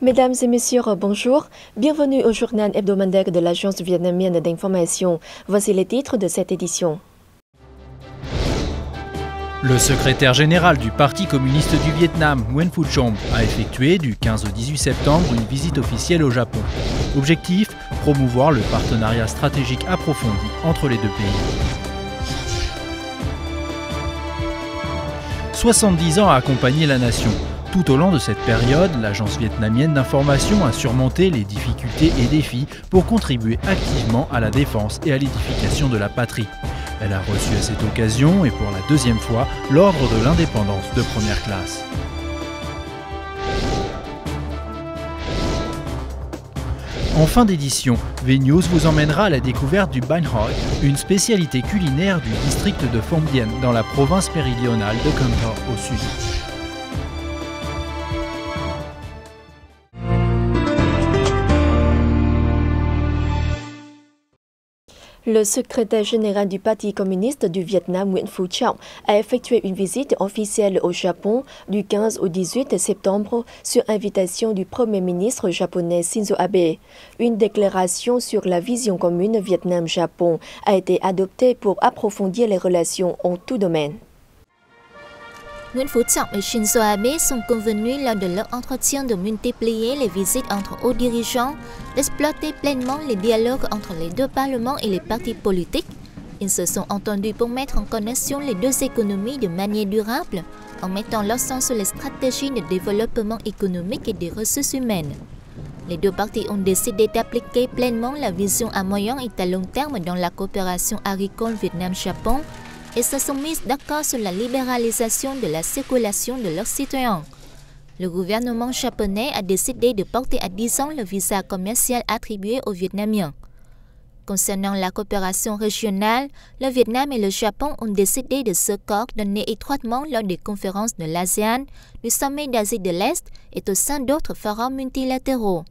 Mesdames et messieurs, bonjour. Bienvenue au journal hebdomadaire de l'Agence vietnamienne d'information. Voici les titres de cette édition. Le secrétaire général du Parti communiste du Vietnam, Nguyen Phu Trong, a effectué du 15 au 18 septembre une visite officielle au Japon. Objectif, promouvoir le partenariat stratégique approfondi entre les deux pays. 70 ans à accompagner la nation. Tout au long de cette période, l'agence vietnamienne d'information a surmonté les difficultés et défis pour contribuer activement à la défense et à l'édification de la patrie. Elle a reçu à cette occasion, et pour la deuxième fois, l'ordre de l'indépendance de première classe. En fin d'édition, VNews vous emmènera à la découverte du Banh Hoi, une spécialité culinaire du district de Phong Bien dans la province méridionale de Con Tum au sud. Le secrétaire général du Parti communiste du Vietnam, Nguyen Phu Trong, a effectué une visite officielle au Japon du 15 au 18 septembre sur invitation du Premier ministre japonais Shinzo Abe. Une déclaration sur la vision commune Vietnam-Japon a été adoptée pour approfondir les relations en tout domaine. Nguyen Phu Trong et Shinzo Abe sont convenus lors de leur entretien de multiplier les visites entre hauts dirigeants, d'exploiter pleinement les dialogues entre les deux parlements et les partis politiques. Ils se sont entendus pour mettre en connexion les deux économies de manière durable, en mettant l'accent sur les stratégies de développement économique et des ressources humaines. Les deux parties ont décidé d'appliquer pleinement la vision à moyen et à long terme dans la coopération agricole Vietnam-Japon, et se sont mis d'accord sur la libéralisation de la circulation de leurs citoyens. Le gouvernement japonais a décidé de porter à 10 ans le visa commercial attribué aux Vietnamiens. Concernant la coopération régionale, le Vietnam et le Japon ont décidé de se coordonner étroitement lors des conférences de l'ASEAN, du sommet d'Asie de l'Est et au sein d'autres forums multilatéraux.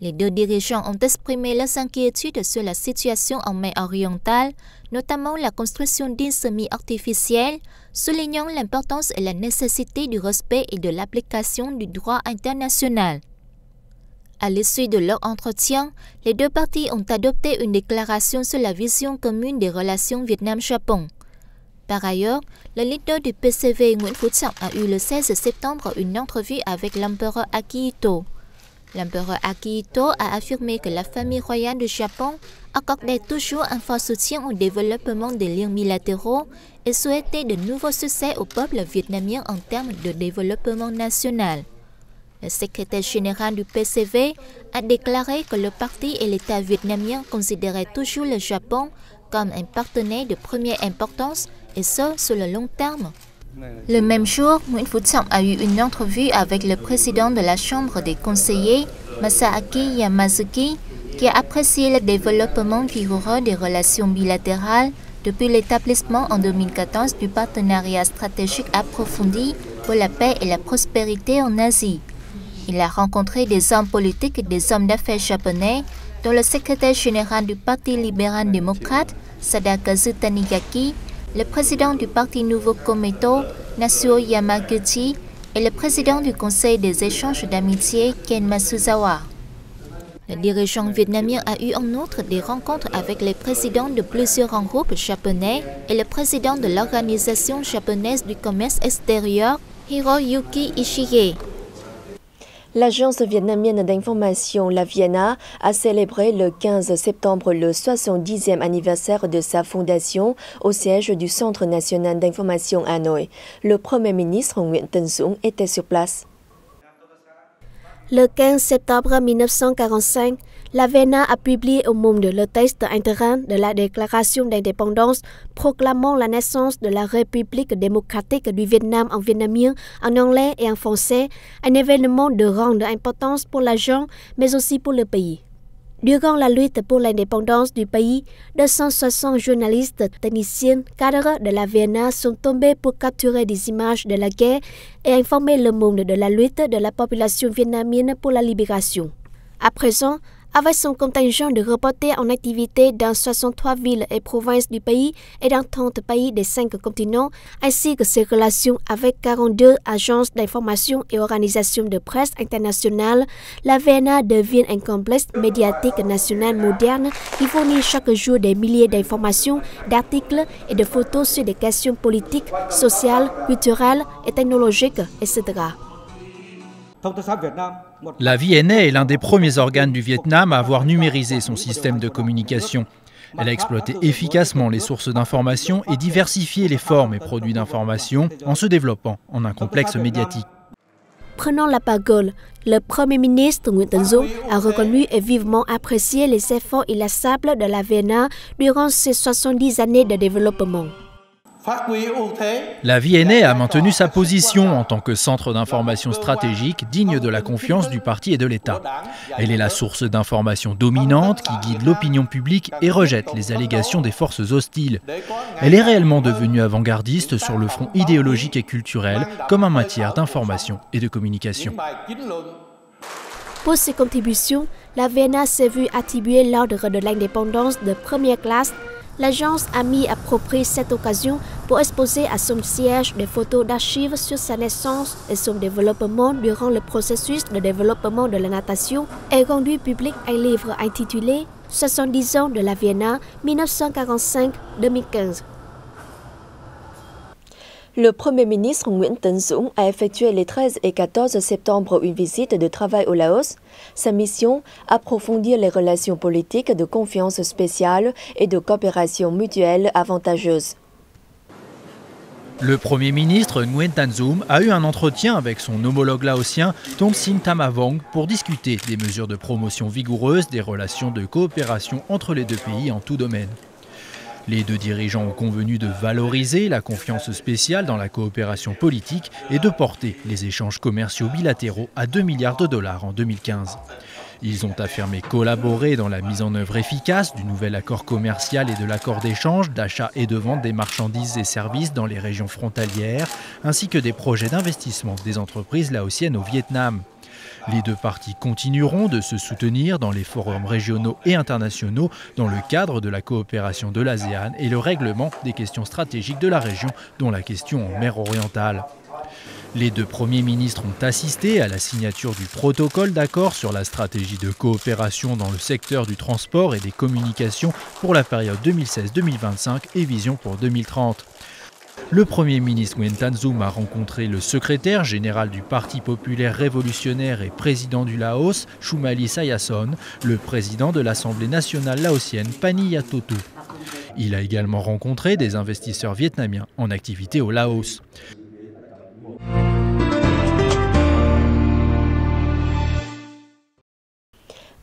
Les deux dirigeants ont exprimé leurs inquiétudes sur la situation en mer orientale, notamment la construction d'îles semi-artificielles, soulignant l'importance et la nécessité du respect et de l'application du droit international. À l'issue de leur entretien, les deux parties ont adopté une déclaration sur la vision commune des relations Vietnam-Japon. Par ailleurs, le leader du PCV Nguyen Phu Trong a eu le 16 septembre une entrevue avec l'empereur Akihito. L'empereur Akihito a affirmé que la famille royale du Japon accordait toujours un fort soutien au développement des liens bilatéraux et souhaitait de nouveaux succès au peuple vietnamien en termes de développement national. Le secrétaire général du PCV a déclaré que le parti et l'État vietnamien considéraient toujours le Japon comme un partenaire de première importance et ce, sur le long terme. Le même jour, Nguyen Phu Trong a eu une entrevue avec le président de la Chambre des conseillers, Masaaki Yamazuki, qui a apprécié le développement vigoureux des relations bilatérales depuis l'établissement en 2014 du partenariat stratégique approfondi pour la paix et la prospérité en Asie. Il a rencontré des hommes politiques et des hommes d'affaires japonais, dont le secrétaire général du Parti libéral-démocrate, Sadakazu Tanigaki, le président du Parti Nouveau Komeito, Nasuo Yamaguchi, et le président du Conseil des échanges d'amitié, Ken Masuzawa. Le dirigeant vietnamien a eu en outre des rencontres avec les présidents de plusieurs groupes japonais et le président de l'Organisation japonaise du commerce extérieur, Hiroyuki Ishige. L'agence vietnamienne d'information, la VNA, a célébré le 15 septembre le 70e anniversaire de sa fondation au siège du Centre national d'information à Hanoï. Le Premier ministre Nguyễn Tân Dũng était sur place. Le 15 septembre 1945, la VNA a publié au monde le texte intégral de la déclaration d'indépendance proclamant la naissance de la République démocratique du Vietnam en vietnamien, en anglais et en français, un événement de grande importance pour la gens, mais aussi pour le pays. Durant la lutte pour l'indépendance du pays, 260 journalistes, techniciens, cadres de la VNA sont tombés pour capturer des images de la guerre et informer le monde de la lutte de la population vietnamienne pour la libération. À présent, Avec son contingent de reporters en activité dans 63 villes et provinces du pays et dans 30 pays des 5 continents, ainsi que ses relations avec 42 agences d'information et organisations de presse internationales, la VNA devient un complexe médiatique national moderne qui fournit chaque jour des milliers d'informations, d'articles et de photos sur des questions politiques, sociales, culturelles et technologiques, etc. La VNA est l'un des premiers organes du Vietnam à avoir numérisé son système de communication. Elle a exploité efficacement les sources d'information et diversifié les formes et produits d'information en se développant en un complexe médiatique. Prenant la parole, le Premier ministre Nguyen Tân Dũng a reconnu et vivement apprécié les efforts inlassables de la VNA durant ces 70 années de développement. La VNA a maintenu sa position en tant que centre d'information stratégique digne de la confiance du parti et de l'État. Elle est la source d'information dominante qui guide l'opinion publique et rejette les allégations des forces hostiles. Elle est réellement devenue avant-gardiste sur le front idéologique et culturel comme en matière d'information et de communication. Pour ses contributions, la VNA s'est vue attribuer l'ordre de l'indépendance de première classe. L'agence a mis à profit cette occasion pour exposer à son siège des photos d'archives sur sa naissance et son développement durant le processus de développement de la natation et rendu public un livre intitulé 70 ans de la VNA 1945-2015. Le Premier ministre Nguyen Tân Dũng a effectué les 13 et 14 septembre une visite de travail au Laos. Sa mission, approfondir les relations politiques de confiance spéciale et de coopération mutuelle avantageuse. Le Premier ministre Nguyen Tân Dũng a eu un entretien avec son homologue laotien Thongsin Thamavong pour discuter des mesures de promotion vigoureuses des relations de coopération entre les deux pays en tout domaine. Les deux dirigeants ont convenu de valoriser la confiance spéciale dans la coopération politique et de porter les échanges commerciaux bilatéraux à 2 milliards de dollars en 2015. Ils ont affirmé collaborer dans la mise en œuvre efficace du nouvel accord commercial et de l'accord d'échange, d'achat et de vente des marchandises et services dans les régions frontalières, ainsi que des projets d'investissement des entreprises laotiennes au Vietnam. Les deux parties continueront de se soutenir dans les forums régionaux et internationaux dans le cadre de la coopération de l'ASEAN et le règlement des questions stratégiques de la région, dont la question en mer orientale. Les deux premiers ministres ont assisté à la signature du protocole d'accord sur la stratégie de coopération dans le secteur du transport et des communications pour la période 2016-2025 et vision pour 2030. Le Premier ministre Nguyen Tân Dũng a rencontré le secrétaire général du Parti populaire révolutionnaire et président du Laos, Chumali Sayason, le président de l'Assemblée nationale laotienne, Pani Yathotu. Il a également rencontré des investisseurs vietnamiens en activité au Laos. «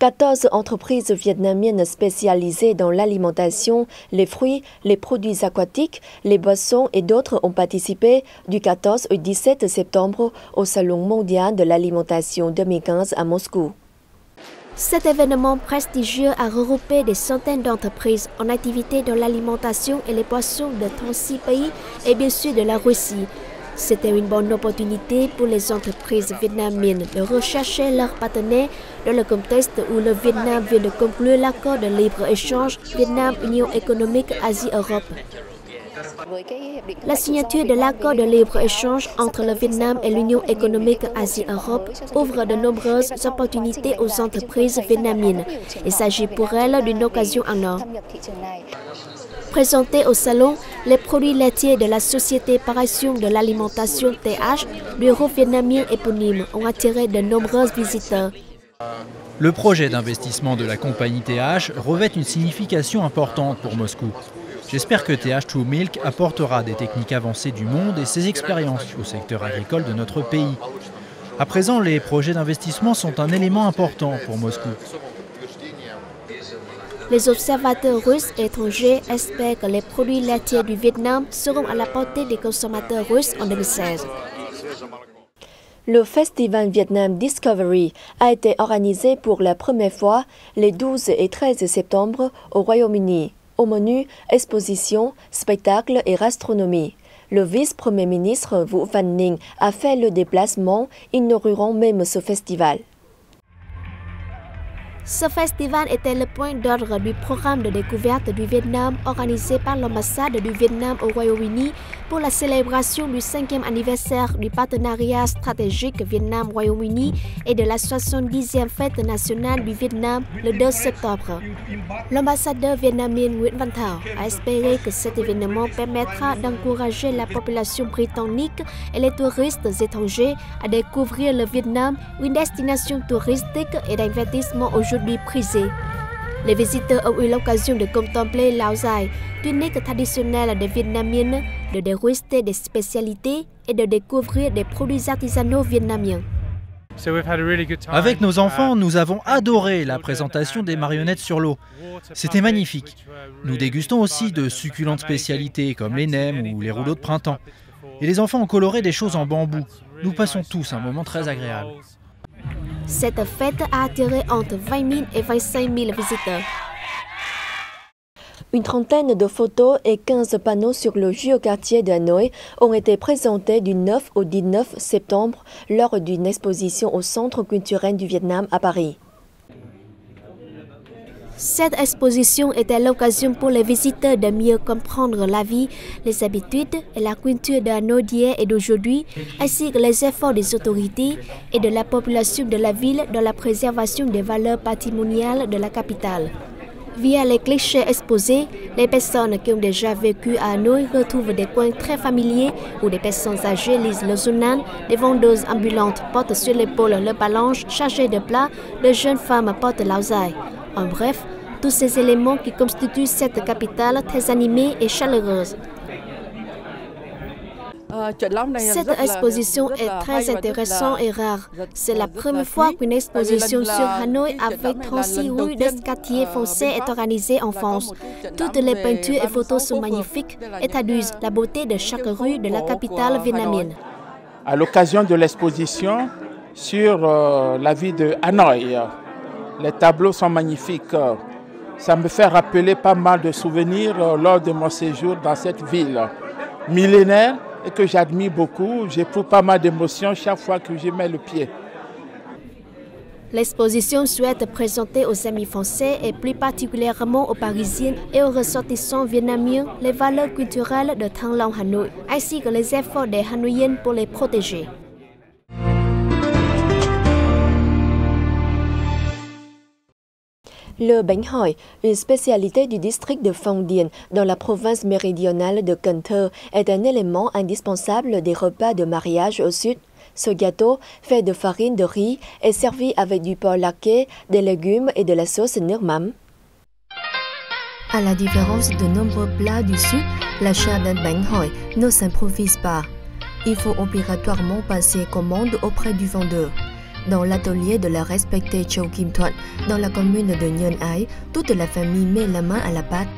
14 entreprises vietnamiennes spécialisées dans l'alimentation, les fruits, les produits aquatiques, les boissons et d'autres ont participé du 14 au 17 septembre au Salon mondial de l'alimentation 2015 à Moscou. Cet événement prestigieux a regroupé des centaines d'entreprises en activité dans l'alimentation et les boissons de 36 pays et bien sûr de la Russie. C'était une bonne opportunité pour les entreprises vietnamiennes de rechercher leurs partenaires dans le contexte où le Vietnam vient de conclure l'accord de libre-échange Vietnam-Union économique Asie-Europe. La signature de l'accord de libre-échange entre le Vietnam et l'Union économique Asie-Europe ouvre de nombreuses opportunités aux entreprises vietnamiennes. Il s'agit pour elles d'une occasion en or. Présentés au salon, les produits laitiers de la société par action de l'alimentation TH, bureau vietnamien éponyme, ont attiré de nombreux visiteurs. Le projet d'investissement de la compagnie TH revêt une signification importante pour Moscou. J'espère que TH True Milk apportera des techniques avancées du monde et ses expériences au secteur agricole de notre pays. À présent, les projets d'investissement sont un élément important pour Moscou. Les observateurs russes et étrangers espèrent que les produits laitiers du Vietnam seront à la portée des consommateurs russes en 2016. Le festival Vietnam Discovery a été organisé pour la première fois les 12 et 13 septembre au Royaume-Uni. Au menu, exposition, spectacle et gastronomie. Le vice-premier ministre Vũ Văn Ninh a fait le déplacement, inaugurant même ce festival. Ce festival était le point d'ordre du programme de découverte du Vietnam organisé par l'ambassade du Vietnam au Royaume-Uni pour la célébration du 5e anniversaire du partenariat stratégique Vietnam-Royaume-Uni et de la 70e fête nationale du Vietnam le 2 septembre. L'ambassadeur vietnamien Nguyễn Văn Thảo a espéré que cet événement permettra d'encourager la population britannique et les touristes étrangers à découvrir le Vietnam, une destination touristique et d'investissement aujourd'hui prisée. Les visiteurs ont eu l'occasion de contempler Lao Dai, tunique traditionnelle des Vietnamiennes, de déguster des spécialités et de découvrir des produits artisanaux vietnamiens. Avec nos enfants, nous avons adoré la présentation des marionnettes sur l'eau. C'était magnifique. Nous dégustons aussi de succulentes spécialités comme les nems ou les rouleaux de printemps. Et les enfants ont coloré des choses en bambou. Nous passons tous un moment très agréable. Cette fête a attiré entre 20 000 et 25 000 visiteurs. Une trentaine de photos et 15 panneaux sur le géoquartier de Hanoï ont été présentés du 9 au 19 septembre lors d'une exposition au Centre culturel du Vietnam à Paris. Cette exposition était l'occasion pour les visiteurs de mieux comprendre la vie, les habitudes et la culture de Hanoï d'hier et d'aujourd'hui, ainsi que les efforts des autorités et de la population de la ville dans la préservation des valeurs patrimoniales de la capitale. Via les clichés exposés, les personnes qui ont déjà vécu à Hanoï retrouvent des coins très familiers où des personnes âgées lisent le journal, des vendeuses ambulantes portent sur l'épaule le balanche chargé de plats, de jeunes femmes portent Lao Dai. En bref, tous ces éléments qui constituent cette capitale très animée et chaleureuse. Cette exposition est très intéressante et rare. C'est la première fois qu'une exposition sur Hanoï avec 36 rues d'escalier foncé est organisée en France. Toutes les peintures et photos sont magnifiques et traduisent la beauté de chaque rue de la capitale vietnamienne. À l'occasion de l'exposition sur la vie de Hanoï, les tableaux sont magnifiques. Ça me fait rappeler pas mal de souvenirs lors de mon séjour dans cette ville millénaire et que j'admire beaucoup. J'éprouve pas mal d'émotions chaque fois que j'y mets le pied. L'exposition souhaite présenter aux amis français et plus particulièrement aux Parisiens et aux ressortissants vietnamiens les valeurs culturelles de Thăng Long Hanoï, ainsi que les efforts des Hanoïennes pour les protéger. Le bánh hỏi, une spécialité du district de Phong Dien dans la province méridionale de Cần Thơ, est un élément indispensable des repas de mariage au sud. Ce gâteau, fait de farine de riz, est servi avec du porc laqué, des légumes et de la sauce nước mắm. À la différence de nombreux plats du sud, l'achat d'un bánh hỏi ne s'improvise pas. Il faut obligatoirement passer commande auprès du vendeur. Dans l'atelier de la respectée Châu Kim Thuận, dans la commune de Nhơn Ái, toute la famille met la main à la pâte.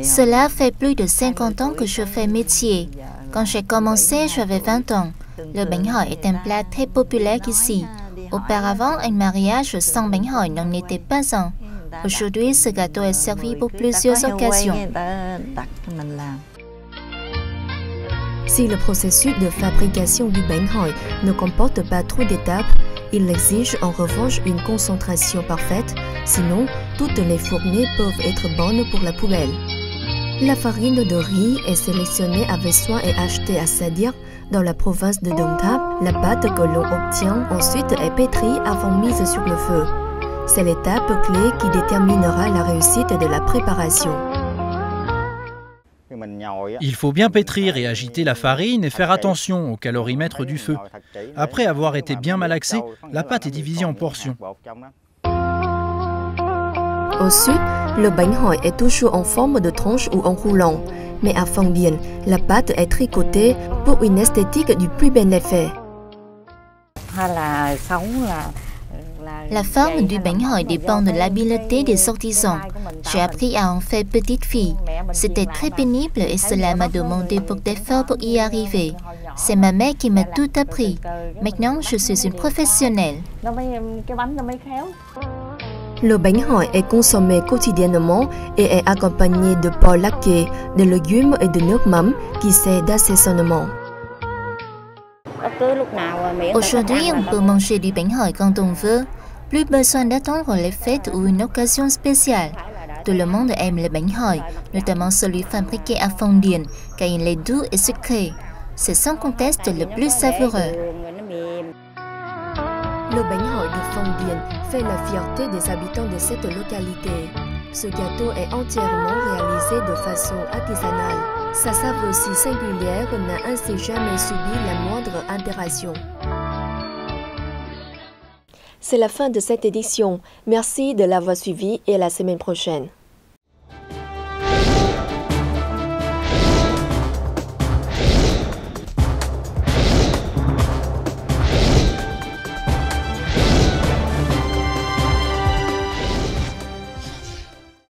Cela fait plus de 50 ans que je fais métier. Quand j'ai commencé, j'avais 20 ans. Le bánh hỏi est un plat très populaire ici. Auparavant, un mariage sans bánh hỏi n'en était pas un. Aujourd'hui, ce gâteau est servi pour plusieurs occasions. Si le processus de fabrication du bánh hỏi ne comporte pas trop d'étapes, il exige en revanche une concentration parfaite, sinon toutes les fournées peuvent être bonnes pour la poubelle. La farine de riz est sélectionnée avec soin et achetée à Sadia, dans la province de Đồng Tháp. La pâte que l'on obtient ensuite est pétrie avant mise sur le feu. C'est l'étape clé qui déterminera la réussite de la préparation. Il faut bien pétrir et agiter la farine et faire attention au calorimètre du feu. Après avoir été bien malaxée, la pâte est divisée en portions. Au sud, le bánh hỏi est toujours en forme de tranche ou en roulant. Mais à Phong Dien, la pâte est tricotée pour une esthétique du plus bel effet. La forme du bánh hỏi dépend de l'habileté des artisans. J'ai appris à en faire petite fille. C'était très pénible et cela m'a demandé beaucoup d'efforts pour y arriver. C'est ma mère qui m'a tout appris. Maintenant, je suis une professionnelle. Le bánh hỏi est consommé quotidiennement et est accompagné de porc laqué, de légumes et de nước mắm qui sert d'assaisonnement. Aujourd'hui, on peut manger du bánh hỏi quand on veut. Plus besoin d'attendre les fêtes ou une occasion spéciale. Tout le monde aime le bánh hỏi, notamment celui fabriqué à Phong-Điền, car il est doux et sucré. C'est sans conteste le plus savoureux. Le bánh hỏi de Phong-Điền fait la fierté des habitants de cette localité. Ce gâteau est entièrement réalisé de façon artisanale. Sa saveur aussi singulière n'a ainsi jamais subi la moindre altération. C'est la fin de cette édition. Merci de l'avoir suivi et à la semaine prochaine.